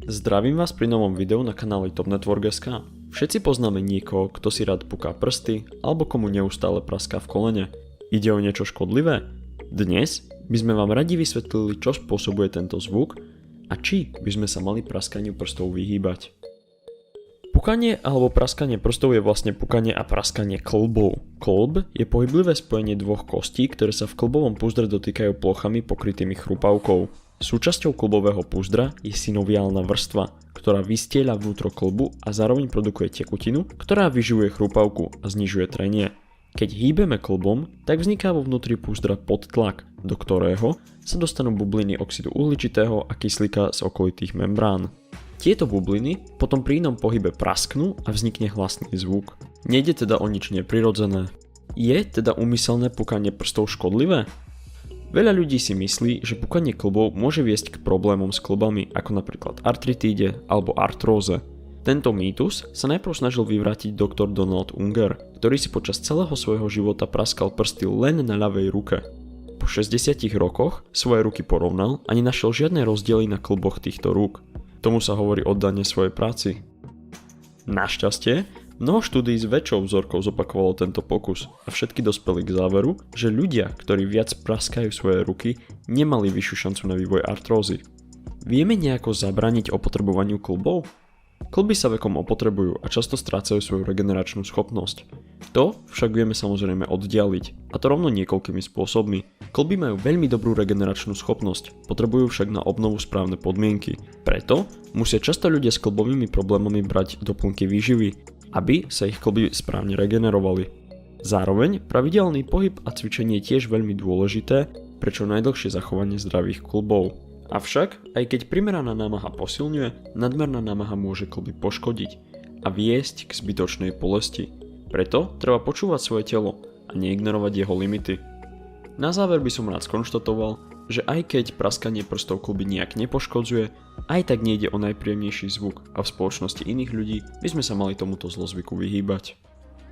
Zdravím vás pri novom videu na kanáli Top Network.sk. Všetci poznáme niekoho, kto si rád puká prsty alebo komu neustále praská v kolene. Ide o niečo škodlivé? Dnes by sme vám radi vysvetlili, čo spôsobuje tento zvuk a či by sme sa mali praskaniu prstov vyhýbať. Pukanie alebo praskanie prstov je vlastne pukanie a praskanie kĺbov. Kĺb je pohyblivé spojenie dvoch kostí, ktoré sa v kĺbovom púzdre dotýkajú plochami pokrytými chrupavkou. Súčasťou kĺbového púzdra je synoviálna vrstva, ktorá vystieľa vnútro kĺbu a zároveň produkuje tekutinu, ktorá vyživuje chrupavku a znižuje trenie. Keď hýbeme kĺbom, tak vzniká vo vnútri púzdra podtlak, do ktorého sa dostanú bubliny oxidu uhličitého a kyslíka z okolitých membrán. Tieto bubliny potom pri inom pohybe prasknú a vznikne hlasný zvuk. Nejde teda o nič neprirodzené. Je teda úmyselné pukanie prstov škodlivé? Veľa ľudí si myslí, že pukanie kĺbov môže viesť k problémom s kĺbami, ako napríklad artritíde alebo artróze. Tento mýtus sa najprv snažil vyvrátiť doktor Donald Unger, ktorý si počas celého svojho života praskal prsty len na ľavej ruke. Po 60 rokoch svoje ruky porovnal a nenašiel žiadne rozdiely na kĺboch týchto rúk. Tomu sa hovorí oddanie svojej práci. Našťastie, mnoho štúdií s väčšou vzorkou zopakovalo tento pokus a všetky dospeli k záveru, že ľudia, ktorí viac praskajú svoje ruky, nemali vyššiu šancu na vývoj artrózy. Vieme nejako zabrániť opotrebovaniu kĺbov? Kĺby sa vekom opotrebujú a často strácajú svoju regeneračnú schopnosť. To však vieme samozrejme oddialiť, a to rovno niekoľkými spôsobmi. Kĺby majú veľmi dobrú regeneračnú schopnosť, potrebujú však na obnovu správne podmienky. Preto musia často ľudia s kĺbovými problémami brať doplnky výživy, aby sa ich kĺby správne regenerovali. Zároveň pravidelný pohyb a cvičenie je tiež veľmi dôležité pre čo najdlhšie zachovanie zdravých kĺbov. Avšak, aj keď primeraná námaha posilňuje, nadmerná námaha môže kĺby poškodiť a viesť k zbytočnej bolesti. Preto treba počúvať svoje telo a neignorovať jeho limity. Na záver by som rád skonštatoval, že aj keď praskanie prstov kĺby nejak nepoškodzuje, aj tak nejde o najpríjemnejší zvuk a v spoločnosti iných ľudí by sme sa mali tomuto zlozvyku vyhýbať.